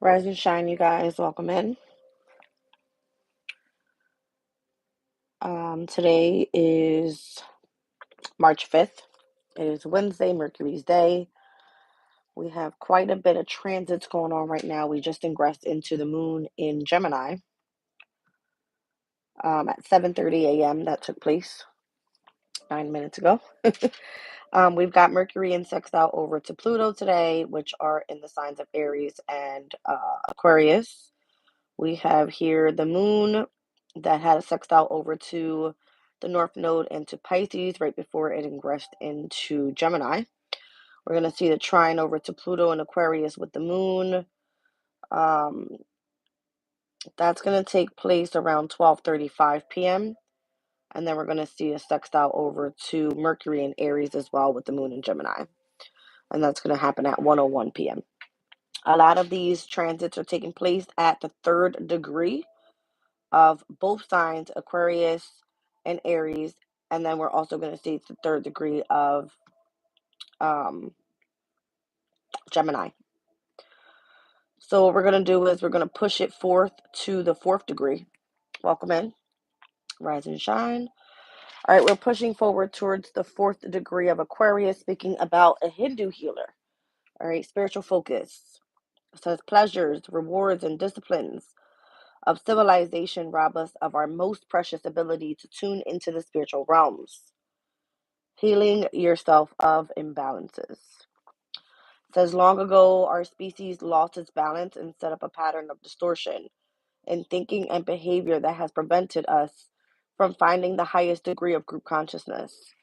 Rise and shine, you guys. Welcome in. Today is March 5th. It is Wednesday, Mercury's day. We have quite a bit of transits going on right now. We just ingressed into the moon in Gemini at 7:30 a.m. That took place 9 minutes ago. We've got Mercury in sextile over to Pluto today, which are in the signs of Aries and Aquarius. We have here the moon that had a sextile over to the North Node into Pisces right before it ingressed into Gemini. We're going to see the trine over to Pluto and Aquarius with the moon. That's going to take place around 12:35 p.m. And then we're going to see a sextile over to Mercury in Aries as well with the moon in Gemini. And that's going to happen at 1:01 p.m. A lot of these transits are taking place at the third degree of both signs, Aquarius and Aries, and then we're also going to see the third degree of Gemini. So what we're going to do is we're going to push it forth to the fourth degree. Welcome in, rise and shine. All right, we're pushing forward towards the fourth degree of Aquarius, speaking about a Hindu healer. All right, spiritual focus. It says pleasures, rewards, and disciplines of civilization rob us of our most precious ability to tune into the spiritual realms. Healing yourself of imbalances. It says long ago, our species lost its balance and set up a pattern of distortion in thinking and behavior that has prevented us from finding the highest degree of group consciousness.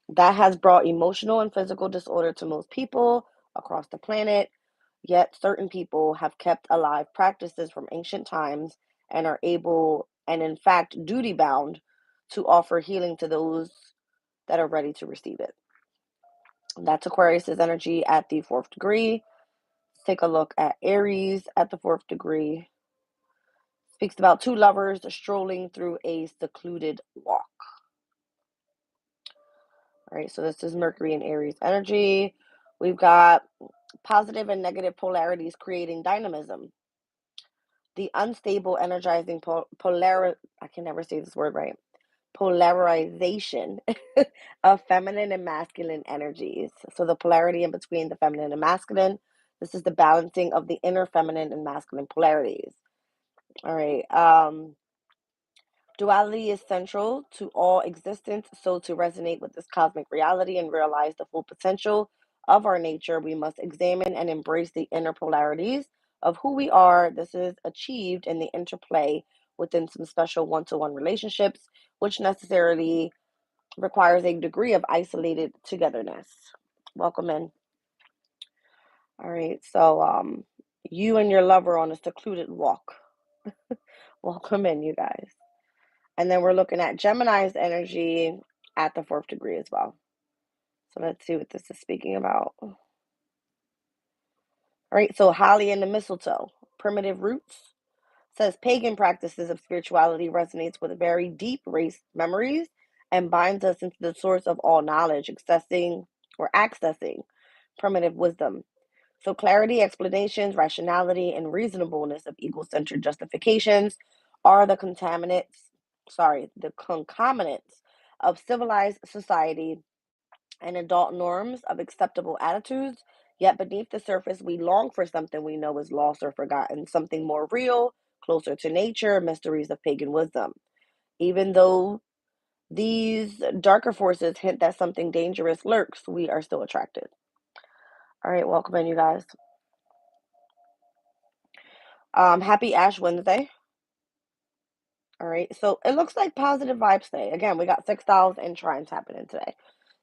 That has brought emotional and physical disorder to most people across the planet, yet certain people have kept alive practices from ancient times and are able, and in fact, duty bound to offer healing to those that are ready to receive it. That's Aquarius's energy at the fourth degree. Let's take a look at Aries at the fourth degree. Speaks about two lovers strolling through a secluded walk. All right, so this is Mercury and Aries energy. We've got positive and negative polarities creating dynamism. The unstable, energizing I can never say this word right. Polarization of feminine and masculine energies. So the polarity in between the feminine and masculine. This is the balancing of the inner feminine and masculine polarities. All right. Duality is central to all existence. So to resonate with this cosmic reality and realize the full potential of our nature, we must examine and embrace the inner polarities of who we are. This is achieved in the interplay within some special one-to-one relationships, which necessarily requires a degree of isolated togetherness. Welcome in. All right, so you and your lover on a secluded walk. Welcome in, you guys. And then we're looking at Gemini's energy at the fourth degree as well. So let's see what this is speaking about. All right, so holly and the mistletoe, primitive roots. Says pagan practices of spirituality resonates with very deep race memories and binds us into the source of all knowledge, accessing primitive wisdom. So clarity, explanations, rationality, and reasonableness of ego-centered justifications are the concomitants of civilized society and adult norms of acceptable attitudes. Yet beneath the surface, we long for something we know is lost or forgotten, something more real, closer to nature, mysteries of pagan wisdom. Even though these darker forces hint that something dangerous lurks, we are still attracted. All right, welcome in, you guys. Happy Ash Wednesday. All right, so it looks like positive vibes today. Again, we got sextiles and trines happening today.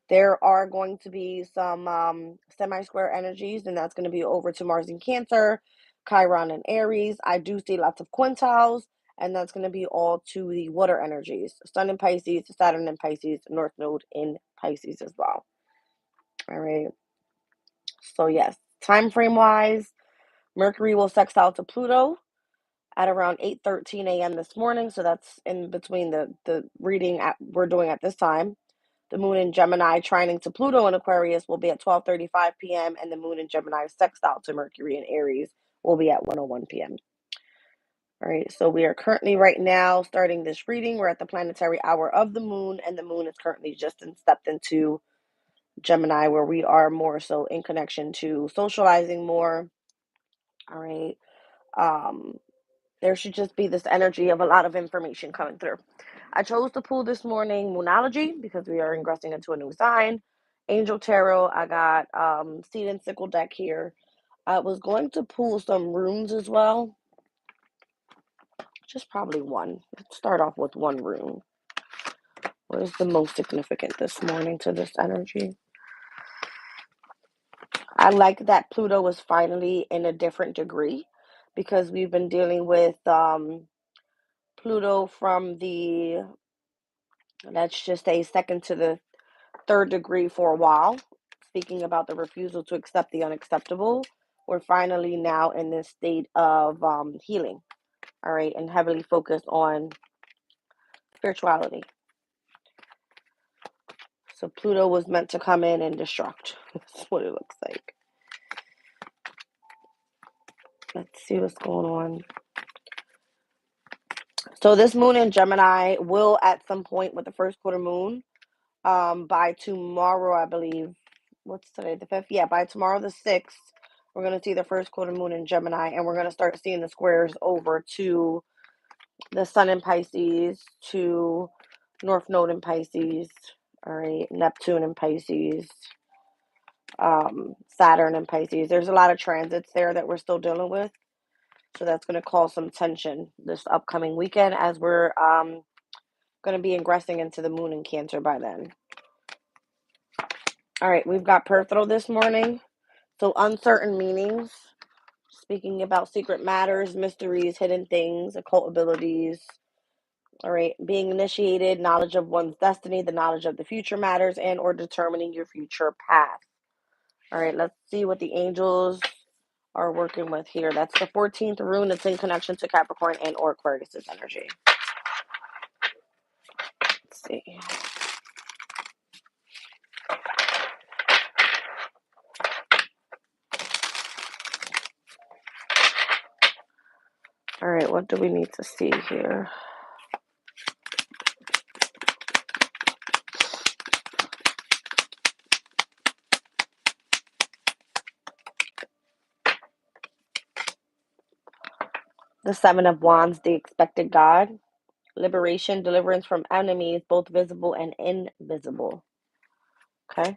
There are going to be some semi-square energies, and that's going to be over to Mars in Cancer, Chiron in Aries. I do see lots of quintiles, and that's going to be all to the water energies. Sun in Pisces, Saturn in Pisces, North Node in Pisces as well. All right. So yes, time frame wise, Mercury will sextile to Pluto at around 8:13 a.m. this morning. So that's in between the reading we're doing at this time. The moon in Gemini trining to Pluto in Aquarius will be at 12:35 p.m. and the moon in Gemini sextile to Mercury in Aries will be at 1:01 p.m. All right, so we are currently right now starting this reading. We're at the planetary hour of the moon, and the moon is currently just stepped into Gemini, where we are more so in connection to socializing more. All right. There should just be this energy of a lot of information coming through. I chose to pull this morning Moonology because we are ingressing into a new sign. Angel Tarot, I got Seed and Sickle deck here. I was going to pull some runes as well. Just probably one. Let's start off with one rune. What is the most significant this morning to this energy? I like that Pluto was finally in a different degree because we've been dealing with Pluto from the, let's just say, second to the third degree for a while, speaking about the refusal to accept the unacceptable. We're finally now in this state of healing, all right, and heavily focused on spirituality. So Pluto was meant to come in and destruct. That's what it looks like. Let's see what's going on. So this moon in Gemini will at some point with the first quarter moon, by tomorrow, I believe. What's today? The 5th? Yeah, by tomorrow, the 6th, we're going to see the first quarter moon in Gemini, and we're going to start seeing the squares over to the Sun in Pisces, to North Node in Pisces, all right, Neptune in Pisces, Saturn in Pisces. There's a lot of transits there that we're still dealing with, so that's going to cause some tension this upcoming weekend as we're going to be ingressing into the moon in Cancer by then. All right, we've got Perthro this morning. So uncertain meanings, speaking about secret matters, mysteries, hidden things, occult abilities. All right, being initiated, knowledge of one's destiny, the knowledge of the future matters, and or determining your future path. All right, let's see what the angels are working with here. That's the 14th rune. It's in connection to Capricorn and or Aquarius' energy. Let's see. All right, what do we need to see here? The 7 of Wands, the expected God. Liberation, deliverance from enemies, both visible and invisible. Okay.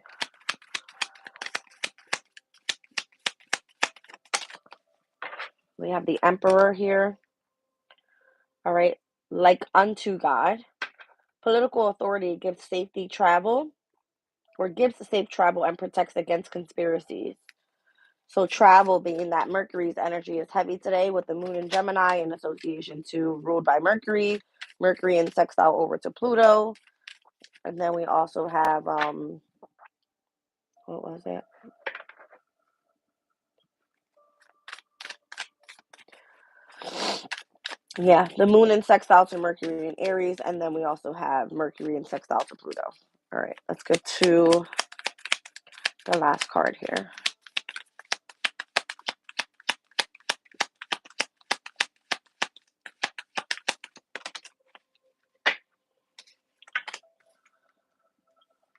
We have the Emperor here. All right. Like unto God. Political authority gives safety travel, or gives safe travel and protects against conspiracies. So travel, being that Mercury's energy is heavy today with the moon in Gemini in association to ruled by Mercury. Mercury in sextile over to Pluto. And then we also have, what was that? Yeah, the moon in sextile to Mercury in Aries, and then we also have Mercury in sextile to Pluto. All right, let's get to the last card here.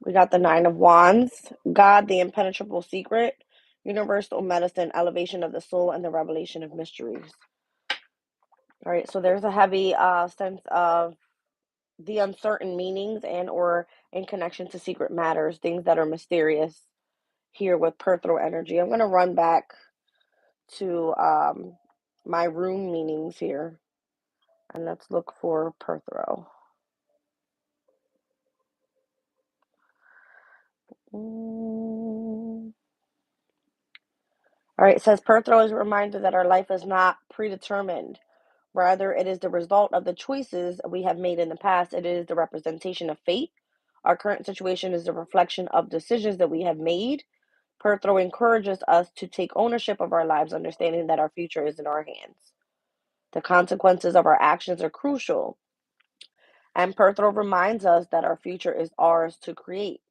We got the 9 of Wands, God, the impenetrable secret, universal medicine, elevation of the soul, and the revelation of mysteries. All right, so there's a heavy sense of the uncertain meanings and or in connection to secret matters, things that are mysterious here with Perthro energy. I'm going to run back to my rune meanings here, and let's look for Perthro. All right, it says Perthro is a reminder that our life is not predetermined. Rather, it is the result of the choices we have made in the past. It is the representation of fate. Our current situation is a reflection of decisions that we have made. Perthro encourages us to take ownership of our lives, understanding that our future is in our hands. The consequences of our actions are crucial. And Perthro reminds us that our future is ours to create.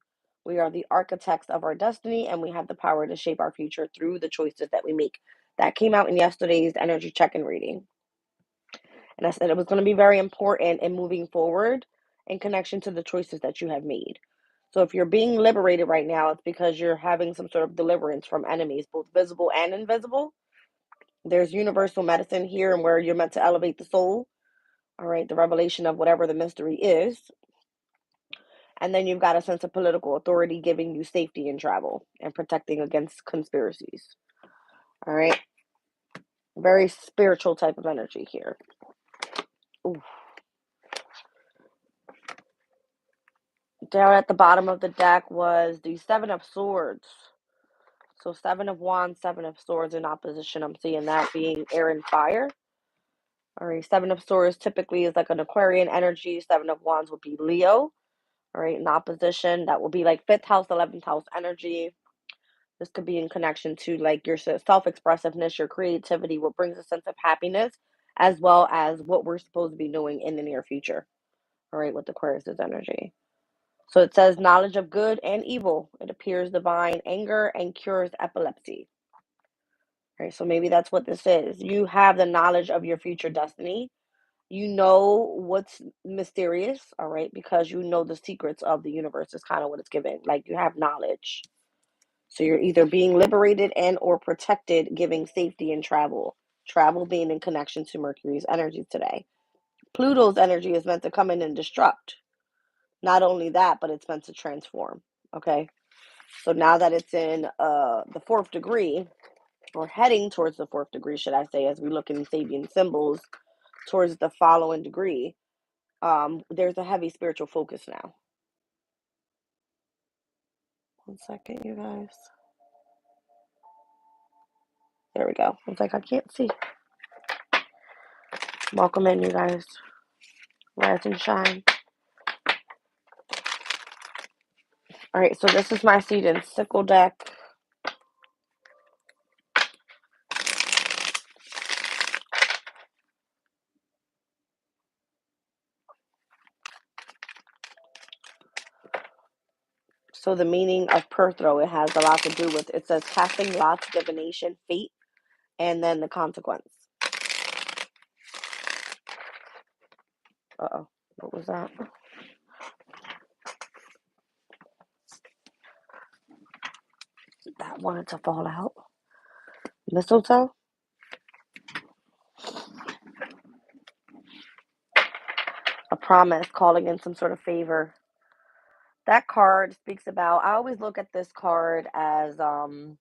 We are the architects of our destiny, and we have the power to shape our future through the choices that we make That came out in yesterday's energy check-in reading. And I said it was going to be very important in moving forward in connection to the choices that you have made. So if you're being liberated right now, it's because you're having some sort of deliverance from enemies, both visible and invisible. There's universal medicine here and where you're meant to elevate the soul. All right, the revelation of whatever the mystery is. And then you've got a sense of political authority giving you safety in travel and protecting against conspiracies. All right. Very spiritual type of energy here. Ooh. Down at the bottom of the deck was the Seven of Swords. So Seven of Wands, Seven of Swords in opposition. I'm seeing that being air and fire. All right. Seven of Swords typically is like an Aquarian energy. Seven of Wands would be Leo. All right. In opposition, that will be like 5th house, 11th house energy. This could be in connection to like your self-expressiveness, your creativity, what brings a sense of happiness, as well as what we're supposed to be doing in the near future. All right. With Aquarius's energy. So it says knowledge of good and evil. It appears divine anger and cures epilepsy. Right, so maybe that's what this is. You have the knowledge of your future destiny. You know what's mysterious, all right, because you know the secrets of the universe is kind of what it's given. Like you have knowledge. So you're either being liberated and or protected, giving safety in travel. Travel being in connection to Mercury's energy today. Pluto's energy is meant to come in and destruct. Not only that, but it's meant to transform. Okay. So now that it's in the 4th degree, or heading towards the 4th degree, should I say, as we look in Sabian symbols towards the following degree, there's a heavy spiritual focus now. One second, you guys. There we go. It's like I can't see. Welcome in, you guys. Rise and shine. All right, so this is my seed and sickle deck. So the meaning of Perthro, it has a lot to do with, it says casting lots, divination, fate, and then the consequence. Uh-oh, what was that? That wanted to fall out. Mistletoe? A promise, calling in some sort of favor. That card speaks about, I always look at this card as the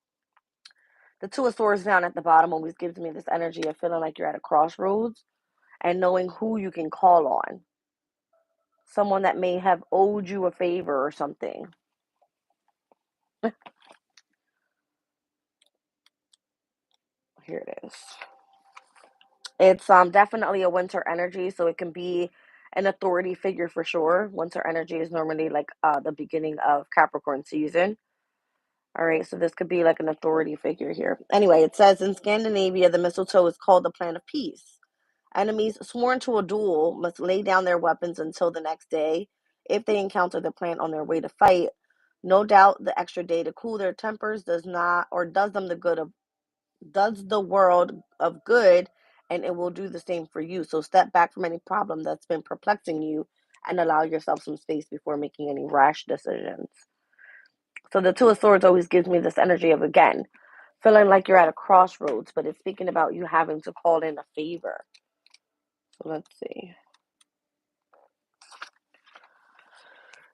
Two of Swords down at the bottom always gives me this energy of feeling like you're at a crossroads and knowing who you can call on. Someone that may have owed you a favor or something. Here it is. It's definitely a winter energy, so it can be an authority figure for sure. Winter energy is normally like the beginning of Capricorn season. All right, so this could be like an authority figure here. Anyway, it says in Scandinavia, the mistletoe is called the plant of peace. Enemies sworn to a duel must lay down their weapons until the next day. If they encounter the plant on their way to fight, no doubt the extra day to cool their tempers does not, or does them the good of, does the world of good, and it will do the same for you. So step back from any problem that's been perplexing you and allow yourself some space before making any rash decisions. So the Two of Swords always gives me this energy of, again, feeling like you're at a crossroads, but it's speaking about you having to call in a favor. So let's see.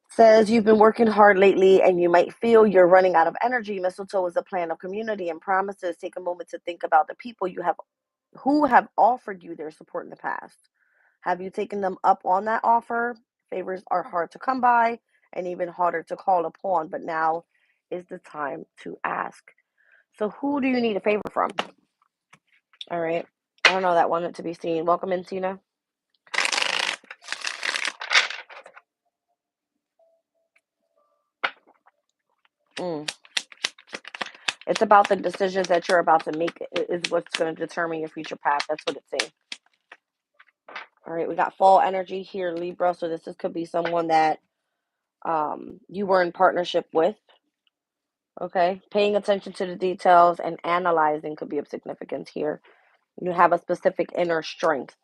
Says you've been working hard lately and you might feel you're running out of energy. Mistletoe is a plan of community and promises. Take a moment to think about the people you have who have offered you their support in the past. Have you taken them up on that offer? Favors are hard to come by and even harder to call upon, but now is the time to ask. So who do you need a favor from? All right. I don't know that wanted to be seen. Welcome in, Tina. It's about the decisions that you're about to make is what's going to determine your future path. That's what it's saying. All right, we got fall energy here, Libra. So this could be someone that you were in partnership with. Okay, paying attention to the details and analyzing could be of significance here. You have a specific inner strength.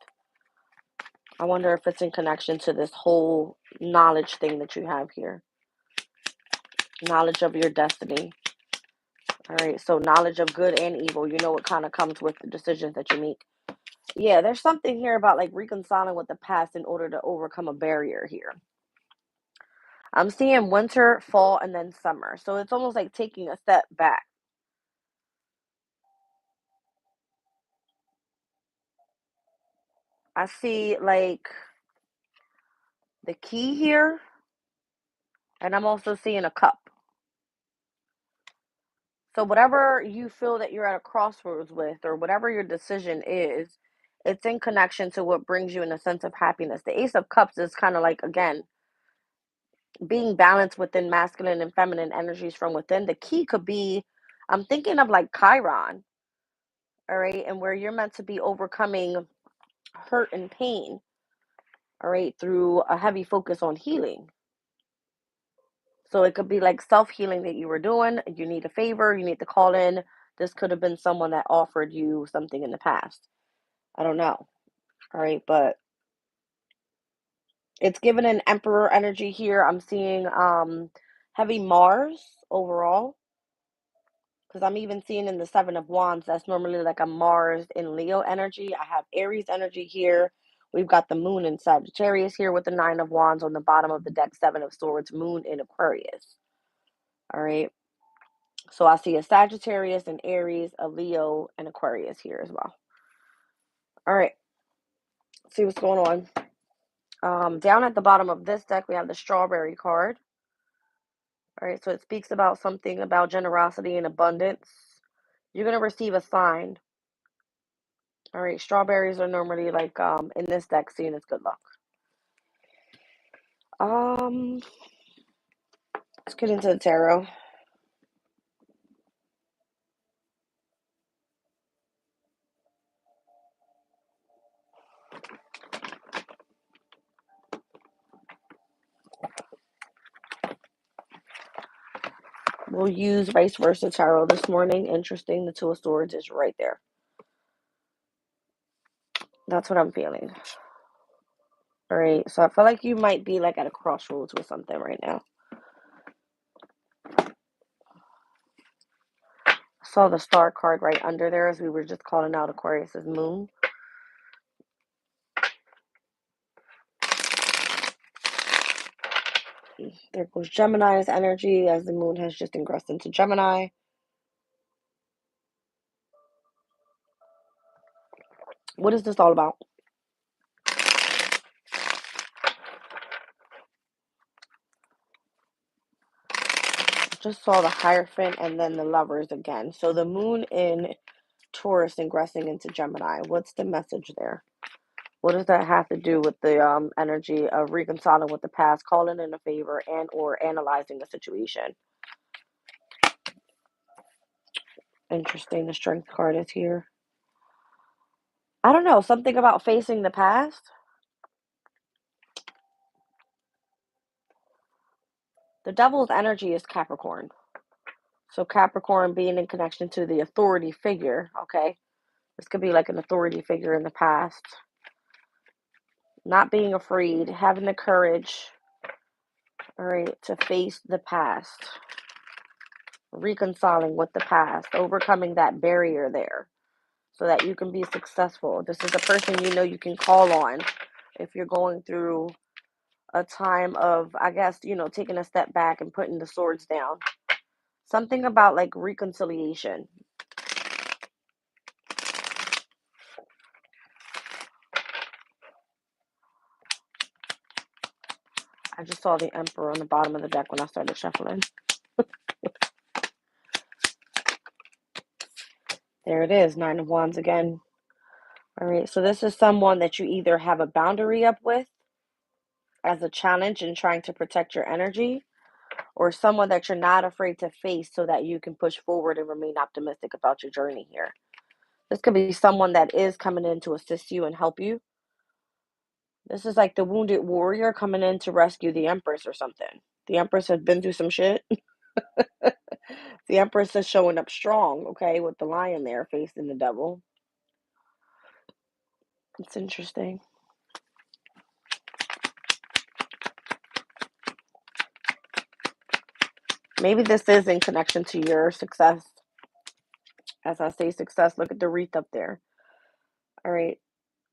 I wonder if it's in connection to this whole knowledge thing that you have here. Knowledge of your destiny. All right, so knowledge of good and evil. You know what kind of comes with the decisions that you make. Yeah, there's something here about like reconciling with the past in order to overcome a barrier here. I'm seeing winter, fall, and then summer. So it's almost like taking a step back. I see like the key here, and I'm also seeing a cup. So whatever you feel that you're at a crossroads with, or whatever your decision is, it's in connection to what brings you in a sense of happiness. The Ace of Cups is kind of like, again, being balanced within masculine and feminine energies from within. The key could be, I'm thinking of like Chiron, all right, and where you're meant to be overcoming hurt and pain, all right, through a heavy focus on healing. So it could be like self healing that you were doing. You need a favor, you need to call in. This could have been someone that offered you something in the past. I don't know. All right, but it's given an emperor energy here. I'm seeing heavy Mars overall, because I'm even seeing in the Seven of Wands that's normally like a Mars in Leo energy. I have Aries energy here. We've got the moon in Sagittarius here with the Nine of Wands on the bottom of the deck, Seven of Swords, moon in Aquarius. All right. So I see a Sagittarius, an Aries, a Leo, and Aquarius here as well. All right. Let's see what's going on. Down at the bottom of this deck, we have the Strawberry card. All right, so it speaks about something about generosity and abundance. You're going to receive a sign. All right, strawberries are normally like in this deck seen as good luck. Um, let's get into the tarot. We'll use vice versa tarot this morning. Interesting, the Two of Swords is right there. That's what I'm feeling. All right, so I feel like you might be like at a crossroads with something right now. I saw the Star card right under there as we were just calling out Aquarius's moon. There goes Gemini's energy as the moon has just ingressed into Gemini. What is this all about? Just saw the Hierophant and then the Lovers again. So the moon in Taurus ingressing into Gemini. What's the message there? What does that have to do with the energy of reconciling with the past, calling in a favor, and or analyzing a situation? Interesting. The Strength card is here. I don't know. Something about facing the past. The Devil's energy is Capricorn. So Capricorn being in connection to the authority figure. Okay. This could be like an authority figure in the past. Not being afraid, having the courage, all right, to face the past, reconciling with the past, overcoming that barrier there so that you can be successful. This is a person you know you can call on if you're going through a time of, I guess, taking a step back and putting the swords down. Something about like reconciliation. I just saw the Emperor on the bottom of the deck when I started shuffling. There it is, Nine of Wands again. All right, so this is someone that you either have a boundary up with as a challenge in trying to protect your energy, or someone that you're not afraid to face so that you can push forward and remain optimistic about your journey here. This could be someone that is coming in to assist you and help you. This is like the wounded warrior coming in to rescue the Empress or something. The Empress has been through some shit. The Empress is showing up strong, okay, with the lion there facing the devil. It's interesting. Maybe this is in connection to your success. As I say success, look at the wreath up there. All right.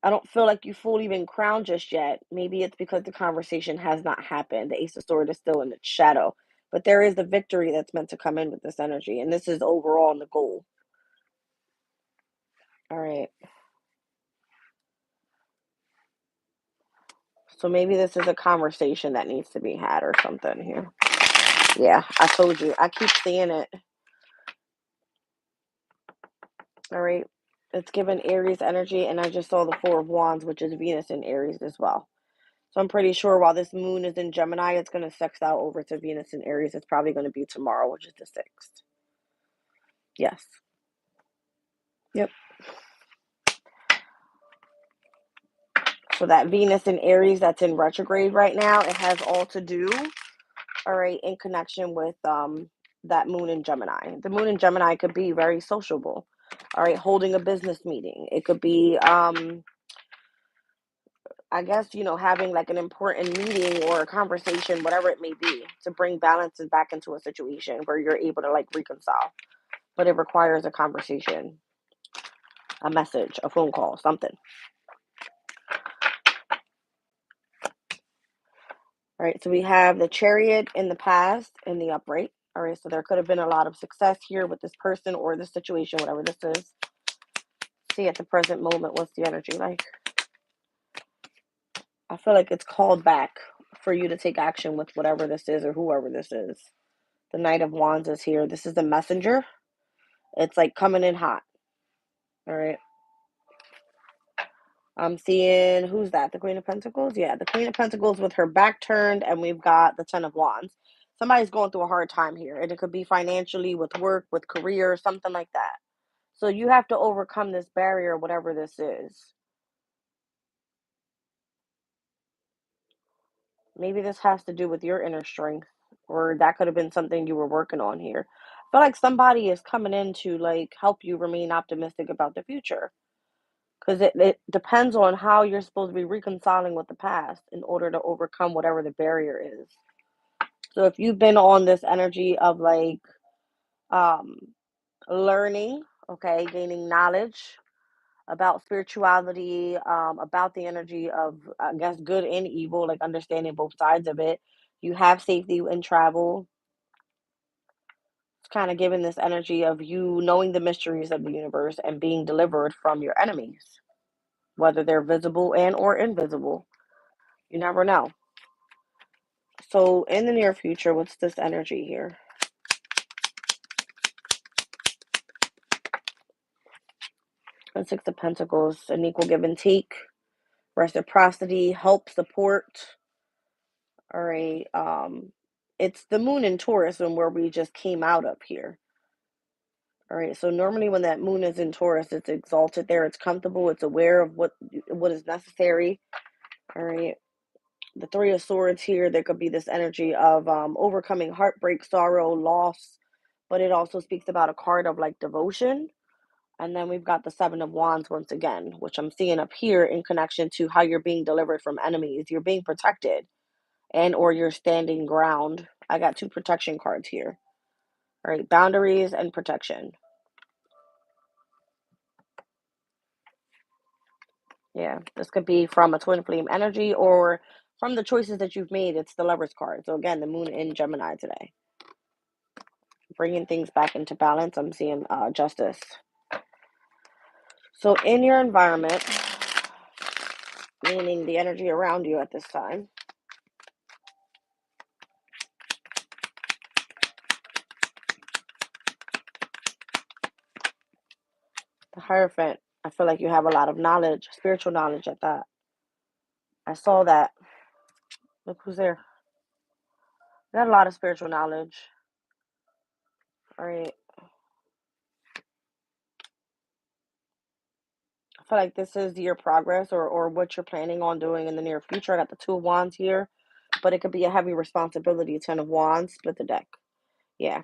I don't feel like you fully been crowned just yet. Maybe it's because the conversation has not happened. The Ace of Swords is still in its shadow. But there is a victory that's meant to come in with this energy. And this is overall in the goal. All right. So maybe this is a conversation that needs to be had or something here. Yeah, I told you. I keep seeing it. All right. It's given Aries energy, and I just saw the Four of Wands, which is Venus in Aries as well. So I'm pretty sure while this moon is in Gemini, it's going to sex out over to Venus in Aries. It's probably going to be tomorrow, which is the 6th. Yes. Yep. So that Venus in Aries that's in retrograde right now, it has all to do, all right, in connection with that moon in Gemini. The moon in Gemini could be very sociable. All right, holding a business meeting. It could be I guess, having like an important meeting or a conversation, whatever it may be, to bring balances back into a situation where you're able to like reconcile. But it requires a conversation, a message, a phone call, something. All right, so we have the Chariot in the past in the upright. All right, so there could have been a lot of success here with this person or this situation, whatever this is. See at the present moment, what's the energy like? I feel like it's called back for you to take action with whatever this is or whoever this is. The Knight of Wands is here. This is the messenger. It's like coming in hot. All right. I'm seeing, who's that? The Queen of Pentacles? Yeah, the Queen of Pentacles with her back turned, and we've got the Ten of Wands. Somebody's going through a hard time here, and it could be financially, with work, with career, something like that. So you have to overcome this barrier, whatever this is. Maybe this has to do with your inner strength, or that could have been something you were working on here. I feel like somebody is coming in to like help you remain optimistic about the future. Because it depends on how you're supposed to be reconciling with the past in order to overcome whatever the barrier is. So if you've been on this energy of like um learning, okay, gaining knowledge about spirituality, about the energy of, I guess, good and evil, like understanding both sides of it, you have safety in travel. It's kind of giving this energy of you knowing the mysteries of the universe and being delivered from your enemies, whether they're visible and or invisible. You never know. So in the near future, what's this energy here? The Six of Pentacles, an equal give and take, reciprocity, help, support. All right. It's the moon in Taurus and where we just came out of here. All right. So normally when that moon is in Taurus, it's exalted there, it's comfortable, it's aware of what is necessary. All right. The Three of Swords here, there could be this energy of overcoming heartbreak, sorrow, loss, but it also speaks about a card of like devotion. And then we've got the Seven of Wands once again, which I'm seeing up here in connection to how you're being delivered from enemies. You're being protected and or you're standing ground. I got two protection cards here. All right, boundaries and protection. Yeah, this could be from a twin flame energy or from the choices that you've made. It's the Lovers card. So again, the moon in Gemini today. Bringing things back into balance. I'm seeing justice. So in your environment, meaning the energy around you at this time, the Hierophant, I feel like you have a lot of knowledge, spiritual knowledge at that. I saw that. Look who's there. You got a lot of spiritual knowledge. All right. I feel like this is your progress or what you're planning on doing in the near future. I got the Two of Wands here, but it could be a heavy responsibility. Ten of Wands, split the deck. Yeah.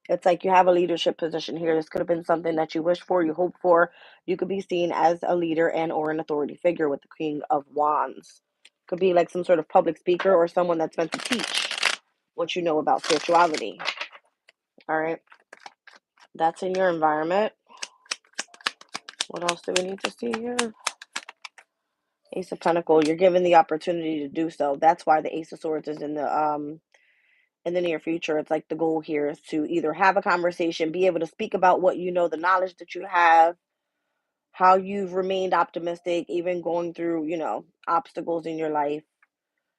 It's like you have a leadership position here. This could have been something that you wished for, you hoped for. You could be seen as a leader and or an authority figure with the Queen of Wands. Could be like some sort of public speaker or someone that's meant to teach what you know about spirituality. All right. That's in your environment. What else do we need to see here? Ace of Pentacles. You're given the opportunity to do so. That's why the Ace of Swords is in the near future. It's like the goal here is to either have a conversation, be able to speak about what you know, the knowledge that you have, how you've remained optimistic, even going through, obstacles in your life,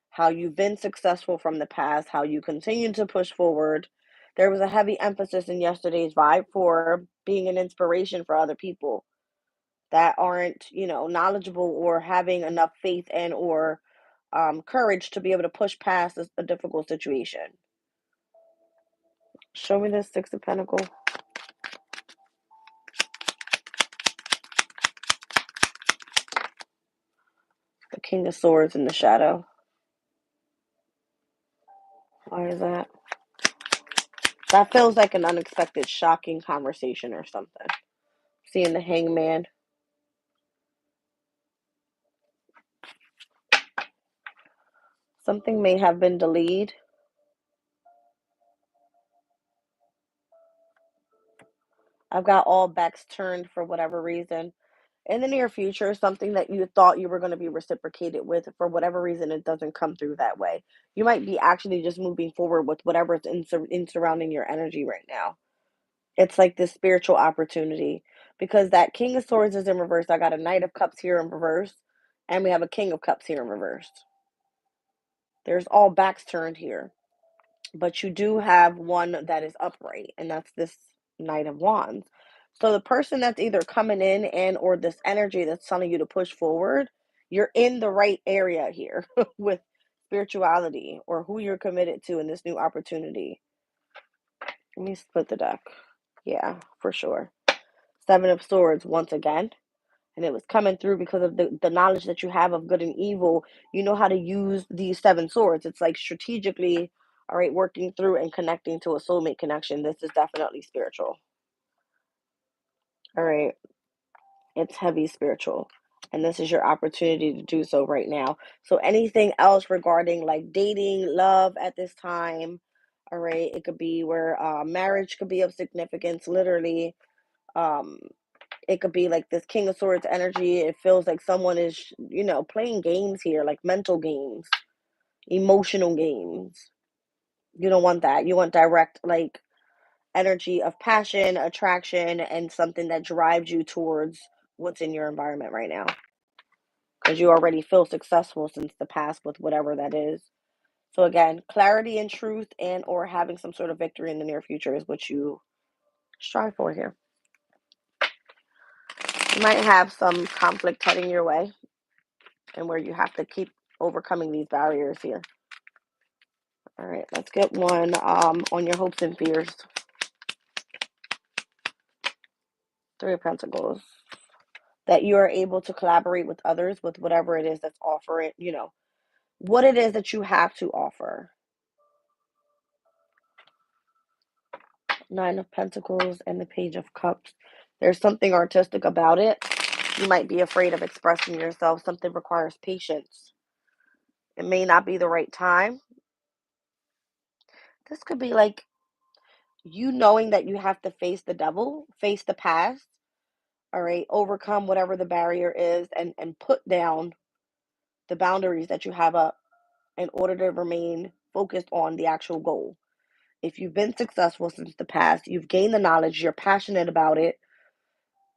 how you've been successful from the past, how you continue to push forward. There was a heavy emphasis in yesterday's vibe for being an inspiration for other people that aren't, knowledgeable or having enough faith and or courage to be able to push past a difficult situation. Show me this Six of Pentacles. The King of Swords in the shadow. Why is that? That feels like an unexpected, shocking conversation or something. Seeing the Hangman. Something may have been delayed. I've got all backs turned for whatever reason. In the near future, something that you thought you were going to be reciprocated with, for whatever reason, it doesn't come through that way. You might be actually just moving forward with whatever's in surrounding your energy right now. It's like this spiritual opportunity because that King of Swords is in reverse. I got a Knight of Cups here in reverse, and we have a King of Cups here in reverse. There's all backs turned here, but you do have one that is upright, and that's this Knight of Wands. So the person that's either coming in and or this energy that's telling you to push forward, you're in the right area here with spirituality or who you're committed to in this new opportunity. Let me split the deck. Yeah, for sure. Seven of Swords once again. And it was coming through because of the knowledge that you have of good and evil. You know how to use these seven swords. It's like strategically, all right, working through and connecting to a soulmate connection. This is definitely spiritual. All right. It's heavy spiritual. And this is your opportunity to do so right now. So anything else regarding like dating, love at this time, all right, it could be where marriage could be of significance, literally. Um, it could be like this King of Swords energy. It feels like someone is, playing games here, like mental games, emotional games. You don't want that. You want direct, like, energy of passion, attraction, and something that drives you towards what's in your environment right now. Because you already feel successful since the past with whatever that is. So again, clarity and truth and or having some sort of victory in the near future is what you strive for here. You might have some conflict heading your way and where you have to keep overcoming these barriers here. All right, let's get one on your hopes and fears. Three of Pentacles. That you are able to collaborate with others with whatever it is that's offering, what it is that you have to offer. Nine of Pentacles and the Page of Cups. There's something artistic about it. You might be afraid of expressing yourself. Something requires patience. It may not be the right time. This could be like you knowing that you have to face the devil, face the past, all right, overcome whatever the barrier is and put down the boundaries that you have up in order to remain focused on the actual goal. If you've been successful since the past, you've gained the knowledge, you're passionate about it,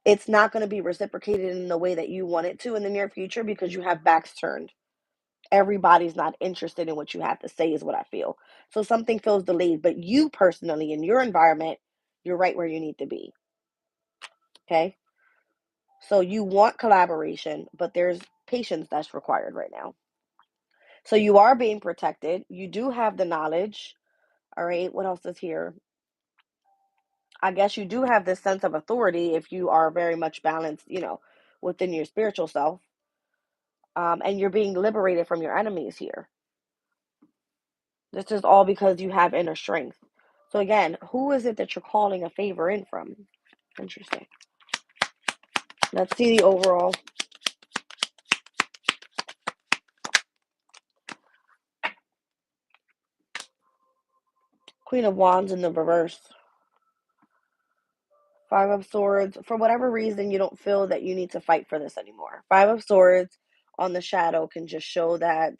it's not going to be reciprocated in the way that you want it to in the near future because you have backs turned. Everybody's not interested in what you have to say, is what I feel. So something feels delayed, but you personally, in your environment, you're right where you need to be. Okay? So you want collaboration, but there's patience that's required right now. So you are being protected. You do have the knowledge. All right. What else is here? I guess you do have this sense of authority if you are very much balanced, within your spiritual self. And you're being liberated from your enemies here. This is all because you have inner strength. So again, who is it that you're calling a favor in from? Interesting. Let's see the overall. Queen of Wands in the reverse. Five of Swords. For whatever reason, you don't feel that you need to fight for this anymore. Five of Swords on the shadow can just show that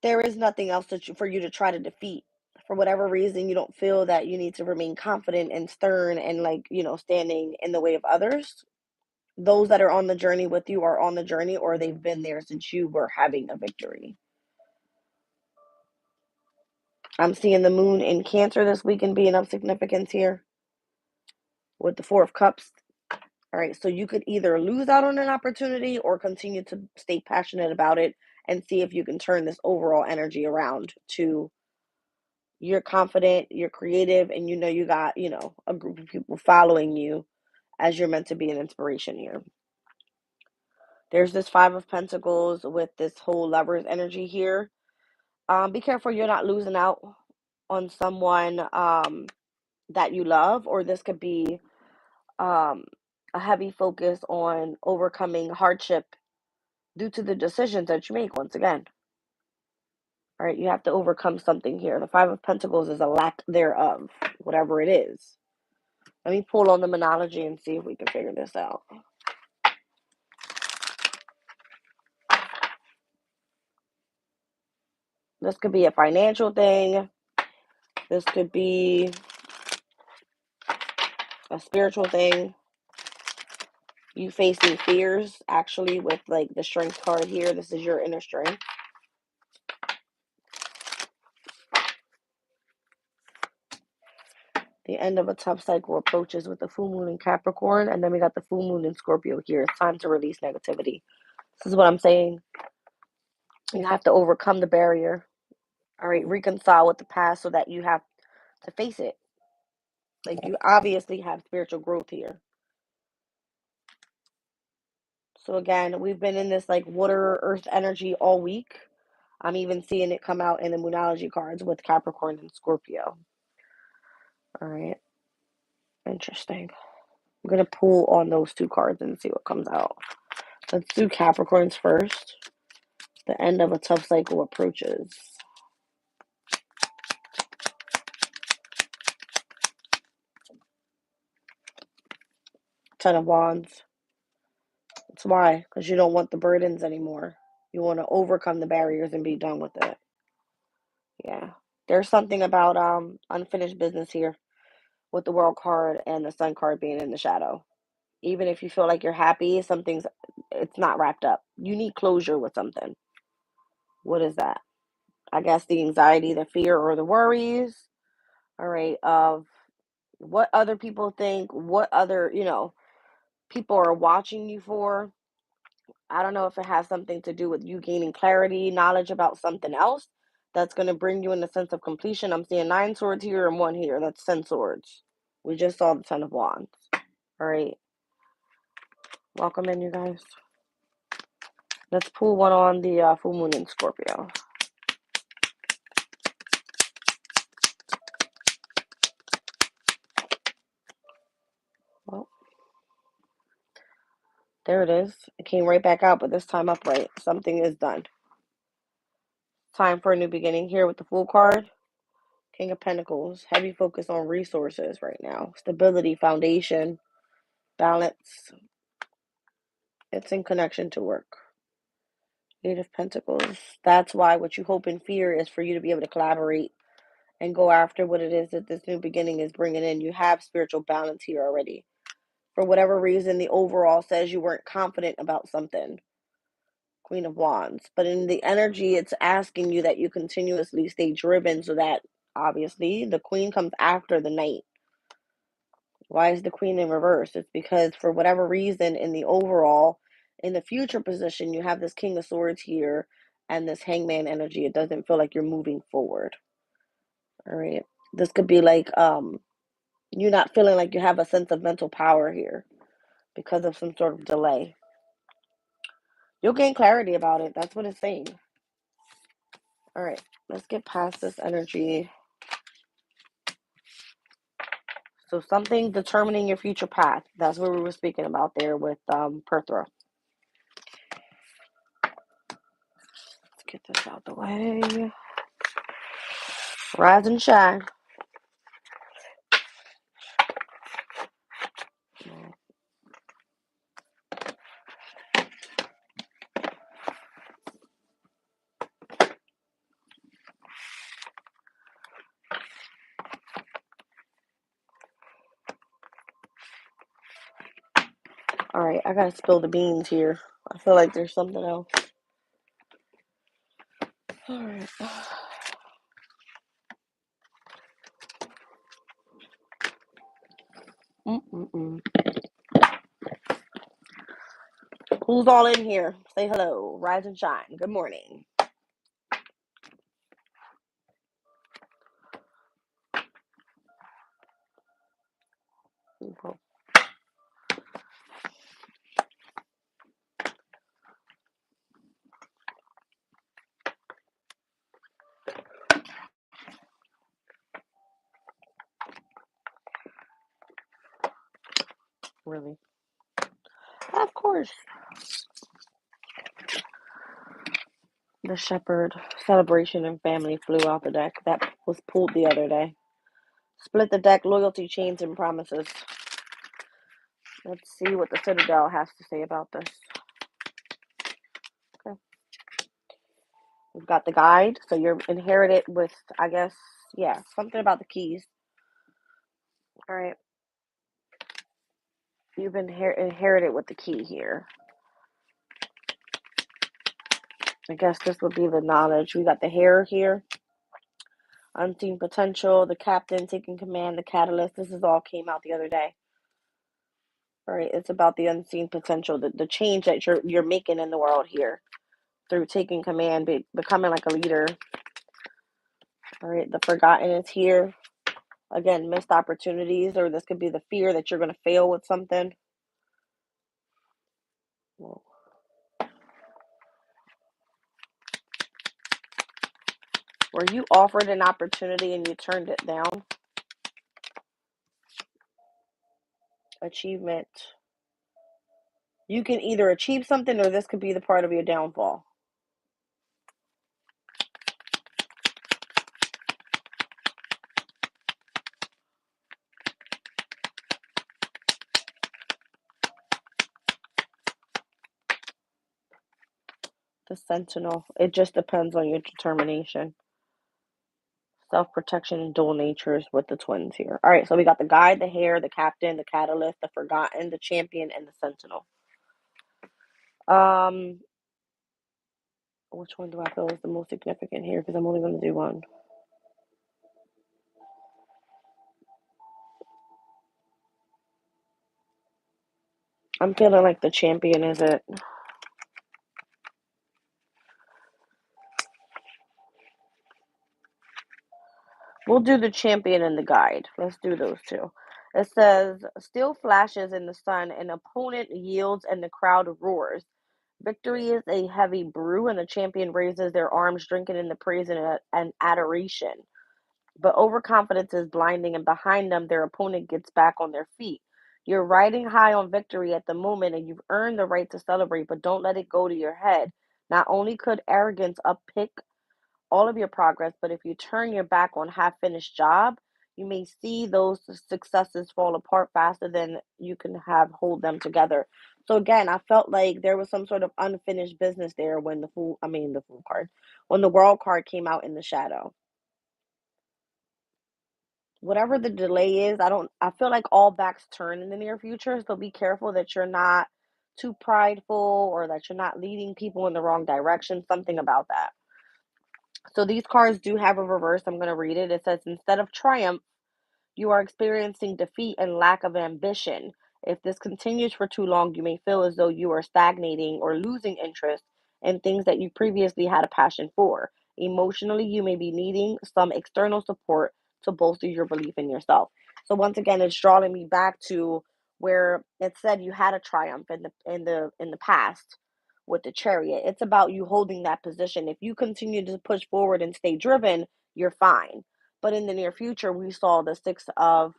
there is nothing else for you to try to defeat. For whatever reason, you don't feel that you need to remain confident and stern and, like, standing in the way of others. Those that are on the journey with you are on the journey, or they've been there since you were having a victory. I'm seeing the moon in Cancer this weekend being of significance here with the Four of Cups. All right, so you could either lose out on an opportunity or continue to stay passionate about it and see if you can turn this overall energy around to you're confident, you're creative, and you got, a group of people following you as you're meant to be an inspiration here. There's this Five of Pentacles with this whole Lovers energy here. Be careful you're not losing out on someone that you love, or this could be um, a heavy focus on overcoming hardship due to the decisions that you make once again. All right, you have to overcome something here. The Five of Pentacles is a lack thereof, whatever it is. Let me pull on the Monology and see if we can figure this out. This could be a financial thing. This could be a spiritual thing. You facing fears, actually, with like the Strength card here. This is your inner strength. The end of a tough cycle approaches with the full moon in Capricorn, and then we got the full moon in Scorpio here. It's time to release negativity. This is what I'm saying. You have to overcome the barrier. All right, reconcile with the past so that you have to face it. Like, you obviously have spiritual growth here. So again, we've been in this like water, earth energy all week. I'm even seeing it come out in the Moonology cards with Capricorn and Scorpio. All right. Interesting. I'm going to pull on those two cards and see what comes out. Let's do Capricorns first. The end of a tough cycle approaches. Ten of Wands. That's why. Because you don't want the burdens anymore. You want to overcome the barriers and be done with it. Yeah. There's something about unfinished business here with the World card and the Sun card being in the shadow. Even if you feel like you're happy, it's not wrapped up. You need closure with something. What is that? I guess the anxiety, the fear, or the worries. All right, of what other people think, what other, people are watching you for. I don't know if it has something to do with you gaining clarity, knowledge about something else that's going to bring you in a sense of completion. I'm seeing 9 swords here and 1 here. That's 10 swords. We just saw the 10 of wands. All right. Welcome in, you guys. Let's pull one on the full moon in Scorpio. Well, there it is. It came right back out, but this time upright. Something is done. Time for a new beginning here with the Fool card. King of Pentacles. Heavy focus on resources right now. Stability, foundation, balance. It's in connection to work. Eight of Pentacles. That's why what you hope and fear is for you to be able to collaborate and go after what it is that this new beginning is bringing in. You have spiritual balance here already. For whatever reason, the overall says you weren't confident about something. Queen of Wands. But in the energy, it's asking you that you continuously stay driven so that, obviously, the Queen comes after the Knight. Why is the Queen in reverse? It's because for whatever reason, in the overall, in the future position, you have this King of Swords here and this Hangman energy. It doesn't feel like you're moving forward. All right. This could be like you're not feeling like you have a sense of mental power here because of some sort of delay. You'll gain clarity about it. That's what it's saying. All right, let's get past this energy. So something determining your future path. That's what we were speaking about there with Perthra. Let's get this out the way. Rise and shine. All right, I gotta spill the beans here. I feel like there's something else. All right. Mm-mm-mm. Who's all in here? Say hello. Rise and shine. Good morning. Okay. Really? Of course. The Shepherd celebration and family flew off the deck. That was pulled the other day. Split the deck, loyalty, chains, and promises. Let's see what the Citadel has to say about this. Okay. We've got the guide. So you're inherited with, I guess, yeah, something about the keys. All right. You've been inherited with the key here. I guess this would be the knowledge. We got the hair here. Unseen potential, the captain taking command, the catalyst. This is all came out the other day. All right, it's about the unseen potential, the change that you're making in the world here through taking command, becoming like a leader. All right, the forgotten is here. Again, missed opportunities, or this could be the fear that you're going to fail with something. Whoa. Were you offered an opportunity and you turned it down? Achievement. You can either achieve something or this could be the part of your downfall. The Sentinel. It just depends on your determination. Self-protection and dual natures with the twins here. All right, so we got the guide, the hair, the captain, the catalyst, the forgotten, the champion, and the sentinel. Which one do I feel is the most significant here? Because I'm only going to do one. I'm feeling like the champion is it. We'll do the champion and the guide. Let's do those two. It says, still flashes in the sun, an opponent yields, and the crowd roars. Victory is a heavy brew, and the champion raises their arms, drinking in the praise and adoration. But overconfidence is blinding, and behind them, their opponent gets back on their feet. You're riding high on victory at the moment, and you've earned the right to celebrate, but don't let it go to your head. Not only could arrogance uppick all of your progress, but if you turn your back on half-finished job, you may see those successes fall apart faster than you can have hold them together. So again, I felt like there was some sort of unfinished business there when the fool card, when the world card came out in the shadow. Whatever the delay is, I feel like all backs turn in the near future, so be careful that you're not too prideful or that you're not leading people in the wrong direction, something about that. So these cards do have a reverse. I'm going to read it. It says, instead of triumph, you are experiencing defeat and lack of ambition. If this continues for too long, you may feel as though you are stagnating or losing interest in things that you previously had a passion for. Emotionally, you may be needing some external support to bolster your belief in yourself. So once again, it's drawing me back to where it said you had a triumph in the past with the chariot. It's about you holding that position. If you continue to push forward and stay driven, you're fine. But in the near future, we saw the six of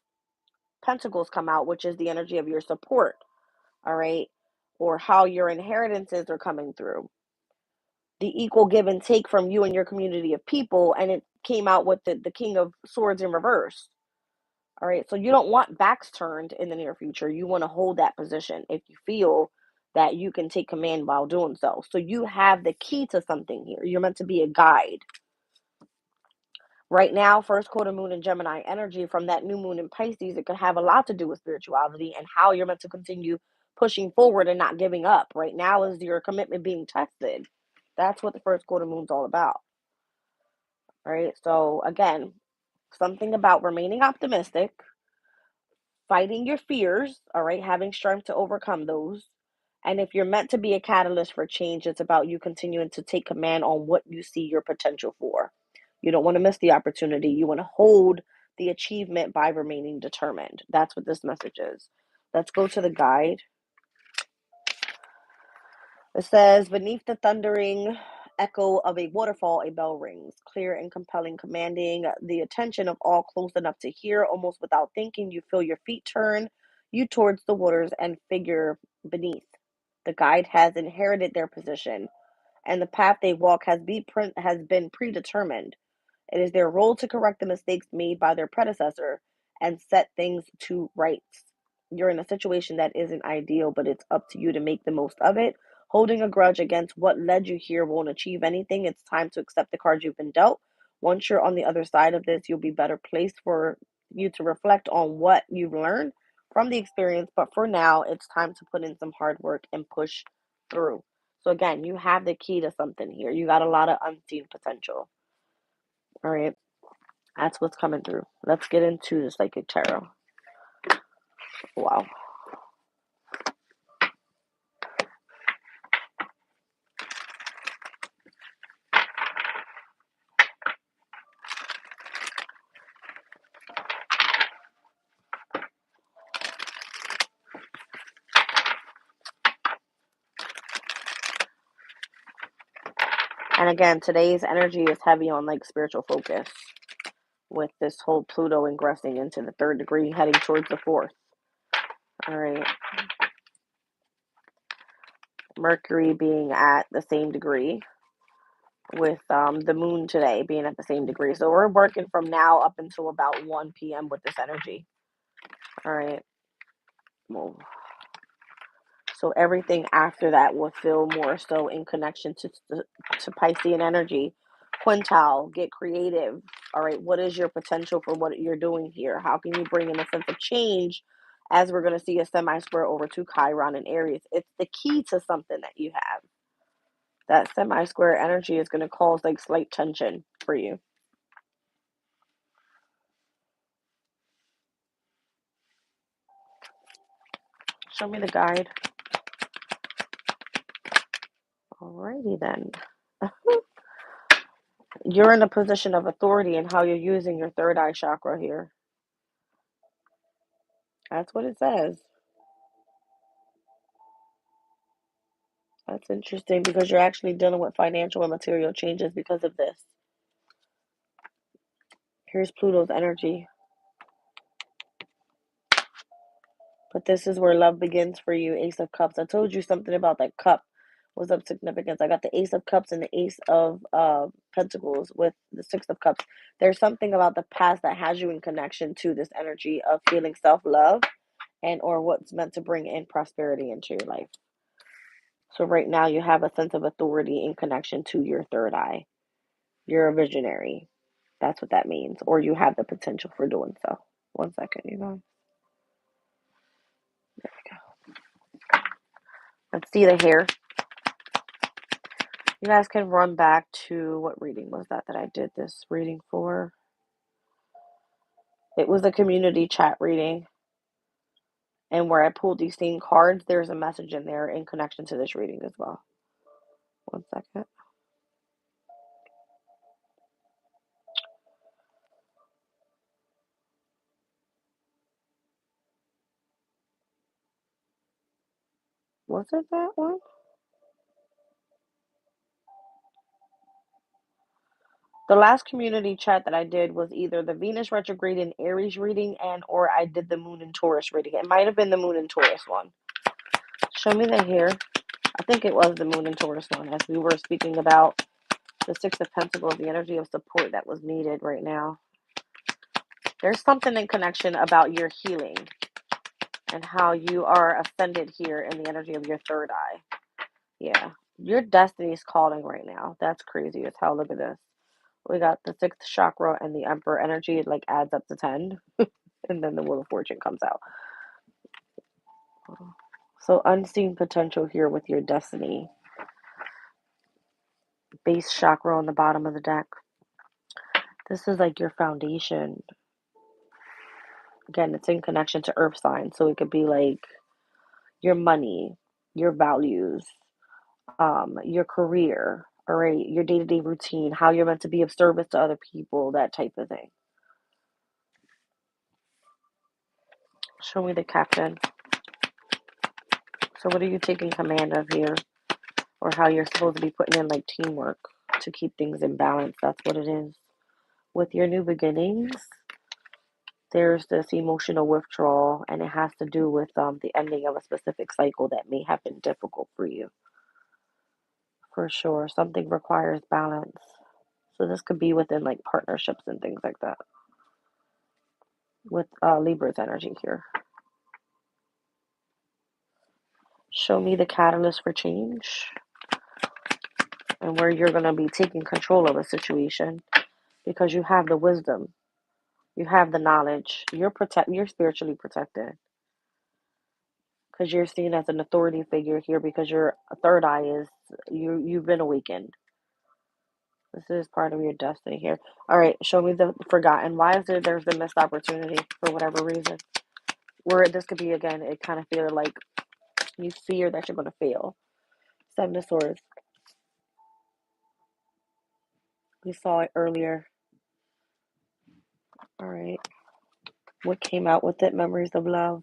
Pentacles come out, which is the energy of your support, all right? Or how your inheritances are coming through. The equal give and take from you and your community of people, and it came out with the King of Swords in reverse. All right, so you don't want backs turned in the near future. You want to hold that position if you feel that you can take command while doing so. So you have the key to something here. You're meant to be a guide. Right now, first quarter moon in Gemini energy from that new moon in Pisces, it could have a lot to do with spirituality and how you're meant to continue pushing forward and not giving up. Right now is your commitment being tested. That's what the first quarter moon's all about. All right, so again, something about remaining optimistic, fighting your fears, all right, having strength to overcome those. And if you're meant to be a catalyst for change, it's about you continuing to take command on what you see your potential for. You don't want to miss the opportunity. You want to hold the achievement by remaining determined. That's what this message is. Let's go to the guide. It says, beneath the thundering echo of a waterfall, a bell rings, clear and compelling, commanding the attention of all close enough to hear. Almost without thinking, you feel your feet turn you towards the waters and figure beneath. The guide has inherited their position, and the path they walk has been predetermined. It is their role to correct the mistakes made by their predecessor and set things to rights. You're in a situation that isn't ideal, but it's up to you to make the most of it. Holding a grudge against what led you here won't achieve anything. It's time to accept the cards you've been dealt. Once you're on the other side of this, you'll be better placed for you to reflect on what you've learned from the experience. But for now, it's time to put in some hard work and push through. So again, you have the key to something here. You got a lot of unseen potential. All right. That's what's coming through. Let's get into the Psychic Tarot. Wow. And again, today's energy is heavy on like spiritual focus with this whole Pluto ingressing into the 3rd degree, heading towards the 4th. All right. Mercury being at the same degree with the moon today being at the same degree. So we're working from now up until about 1 p.m. with this energy. All right. Well, so everything after that will feel more so in connection to Piscean energy. Quintal, get creative. All right, what is your potential for what you're doing here? How can you bring in a sense of change as we're going to see a semi-square over to Chiron and Aries? It's the key to something that you have. That semi-square energy is going to cause like slight tension for you. Show me the guide. Alrighty then. You're in a position of authority in how you're using your third eye chakra here. That's what it says. That's interesting because you're actually dealing with financial and material changes because of this. Here's Pluto's energy. But this is where love begins for you, Ace of Cups. I told you something about that cup was of significance. I got the Ace of Cups and the Ace of Pentacles with the Six of Cups. There's something about the past that has you in connection to this energy of feeling self-love and or what's meant to bring in prosperity into your life. So right now you have a sense of authority in connection to your third eye. You're a visionary. That's what that means. Or you have the potential for doing so. 1 second, you guys. There we go. Let's see the hair. You guys can run back to what reading was that I did this reading for? It was a community chat reading. And where I pulled these same cards, there's a message in there in connection to this reading as well. 1 second. Was it that one? The last community chat that I did was either the Venus retrograde in Aries reading and or I did the Moon in Taurus reading. It might have been the Moon in Taurus one. Show me the here. I think it was the Moon in Taurus one, as we were speaking about the Six of Pentacles, the energy of support that was needed right now. There's something in connection about your healing and how you are ascended here in the energy of your third eye. Yeah, your destiny is calling right now. That's crazy as hell. Look at this. We got the sixth chakra and the Emperor energy. It like adds up to 10. And then the Wheel of Fortune comes out. So unseen potential here with your destiny. Base chakra on the bottom of the deck. This is like your foundation. Again, it's in connection to earth signs. So it could be like your money, your values, your career, all right, your day-to-day routine, how you're meant to be of service to other people, that type of thing. Show me the captain. So what are you taking command of here? Or how you're supposed to be putting in like teamwork to keep things in balance. That's what it is. With your new beginnings, there's this emotional withdrawal, and it has to do with the ending of a specific cycle that may have been difficult for you. For sure, something requires balance. So this could be within like partnerships and things like that. With Libra's energy here. Show me the catalyst for change and where you're going to be taking control of a situation because you have the wisdom, you have the knowledge, you're spiritually protected because you're seen as an authority figure here because your third eye is you've been awakened. This is part of your destiny here. All right, show me the forgotten. Why is there's a missed opportunity for whatever reason? Where this could be again, it kind of feel like you fear that you're going to fail. Seven of Swords. We saw it earlier. All right. What came out with it? Memories of love.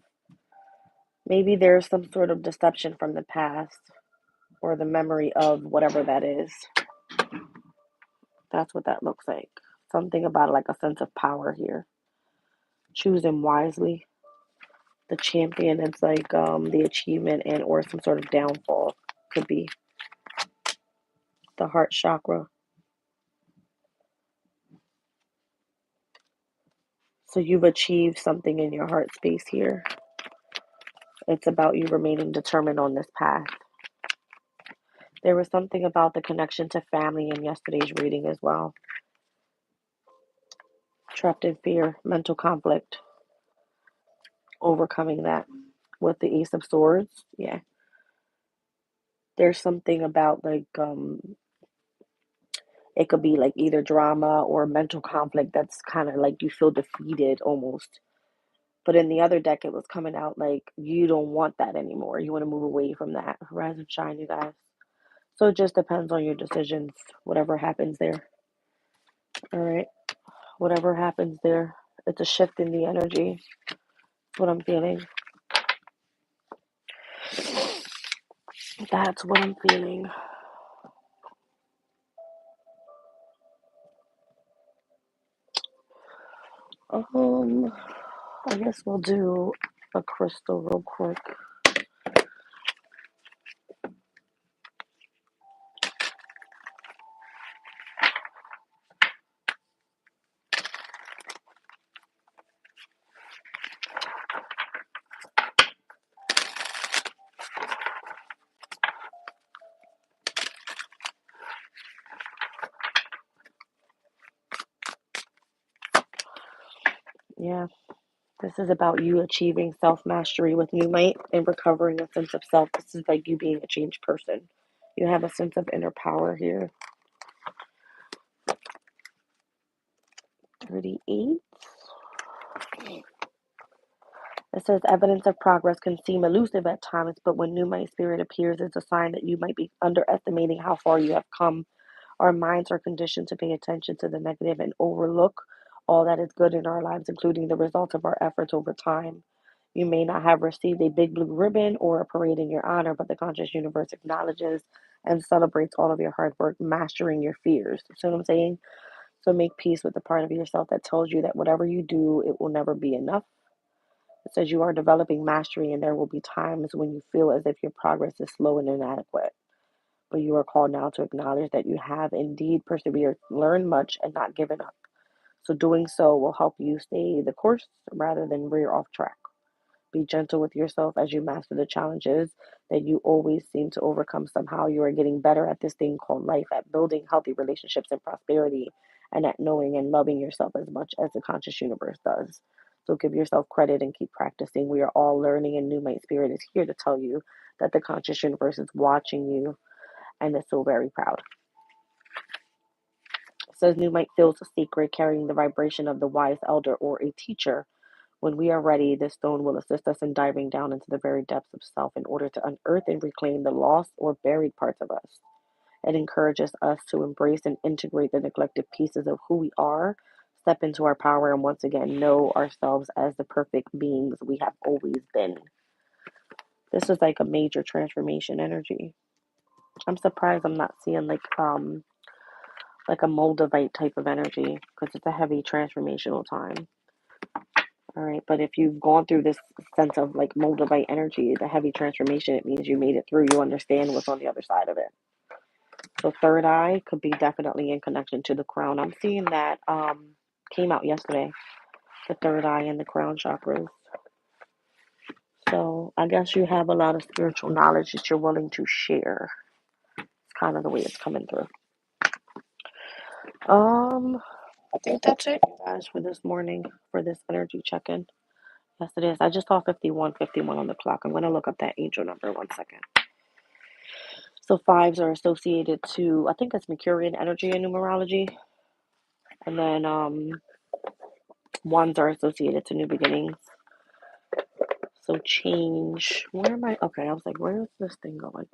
Maybe there's some sort of deception from the past or the memory of whatever that is. That's what that looks like. Something about like a sense of power here. Choosing wisely. The champion, it's like the achievement and or some sort of downfall. Could be the heart chakra. So you've achieved something in your heart space here. It's about you remaining determined on this path. There was something about the connection to family in yesterday's reading as well. Trapped in fear, mental conflict, overcoming that with the Ace of Swords. Yeah. There's something about like it could be like either drama or mental conflict that's kind of like you feel defeated almost. But in the other deck, it was coming out like you don't want that anymore. You want to move away from that. Rise and shine, you guys. So it just depends on your decisions, whatever happens there. All right. Whatever happens there, it's a shift in the energy. That's what I'm feeling. That's what I'm feeling. I guess we'll do a crystal real quick. Yeah, this is about you achieving self-mastery with new light and recovering a sense of self. This is like you being a changed person. You have a sense of inner power here. 38. It says evidence of progress can seem elusive at times, but when new light spirit appears, it's a sign that you might be underestimating how far you have come. Our minds are conditioned to pay attention to the negative and overlook all that is good in our lives, including the results of our efforts over time. You may not have received a big blue ribbon or a parade in your honor, but the conscious universe acknowledges and celebrates all of your hard work, mastering your fears. You see what I'm saying? So make peace with the part of yourself that tells you that whatever you do, it will never be enough. It says you are developing mastery, and there will be times when you feel as if your progress is slow and inadequate. But you are called now to acknowledge that you have indeed persevered, learned much, and not given up. So doing so will help you stay the course rather than veer off track. Be gentle with yourself as you master the challenges that you always seem to overcome. Somehow you are getting better at this thing called life, at building healthy relationships and prosperity, and at knowing and loving yourself as much as the conscious universe does. So give yourself credit and keep practicing. We are all learning, and New Might Spirit is here to tell you that the conscious universe is watching you and is so very proud. It says New Might feels sacred, carrying the vibration of the wise elder or a teacher. When we are ready, this stone will assist us in diving down into the very depths of self in order to unearth and reclaim the lost or buried parts of us. It encourages us to embrace and integrate the neglected pieces of who we are, step into our power, and once again know ourselves as the perfect beings we have always been. This is like a major transformation energy. I'm surprised I'm not seeing like a Moldavite type of energy because it's a heavy transformational time. All right, but if you've gone through this sense of like Moldavite energy, the heavy transformation, it means you made it through. You understand what's on the other side of it. So third eye could be definitely in connection to the crown. I'm seeing that came out yesterday, the third eye and the crown chakras. So I guess you have a lot of spiritual knowledge that you're willing to share. It's kind of the way it's coming through. I think that's it, you guys, for this morning, for this energy check-in. Yes, it is. I just saw 51 on the clock. I'm going to look up that angel number 1 second. So fives are associated to, I think it's Mercurian energy in numerology. And then ones are associated to new beginnings. So change. Where am I? Okay, I was like, where is this thing going?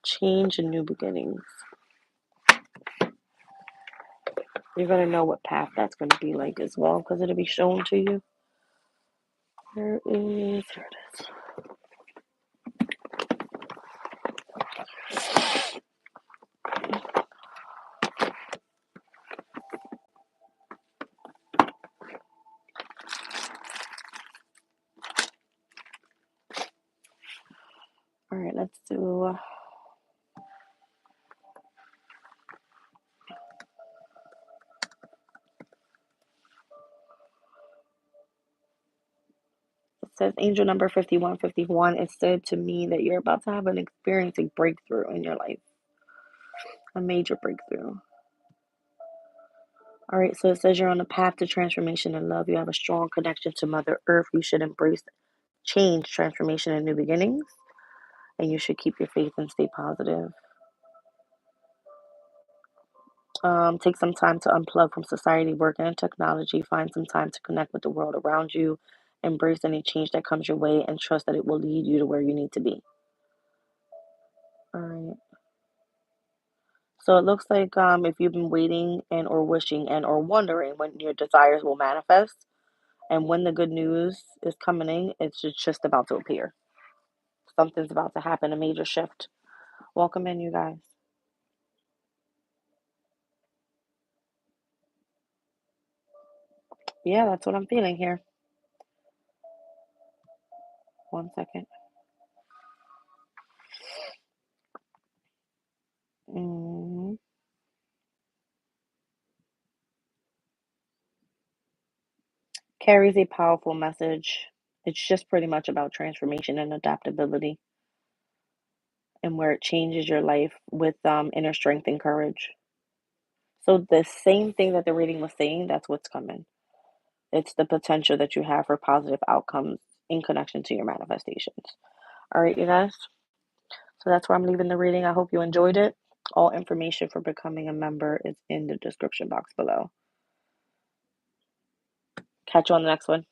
Change and new beginnings. You're going to know what path that's going to be like as well because it'll be shown to you. There it is. All right, let's do. It says angel number 5151 is said to mean that you're about to have an experiencing breakthrough in your life, a major breakthrough. All right, so it says you're on a path to transformation and love. You have a strong connection to Mother Earth. You should embrace change, transformation, and new beginnings. And you should keep your faith and stay positive. Take some time to unplug from society, work, and technology. Find some time to connect with the world around you. Embrace any change that comes your way and trust that it will lead you to where you need to be. All right. So it looks like if you've been waiting and or wishing and or wondering when your desires will manifest and when the good news is coming in, it's just about to appear. Something's about to happen, a major shift. Welcome in, you guys. Yeah, that's what I'm feeling here. 1 second. Mm-hmm. Carries a powerful message. It's just pretty much about transformation and adaptability and where it changes your life with inner strength and courage. So the same thing that the reading was saying, that's what's coming. It's the potential that you have for positive outcomes in connection to your manifestations. All right, you guys. So that's where I'm leaving the reading. I hope you enjoyed it. All information for becoming a member is in the description box below. Catch you on the next one.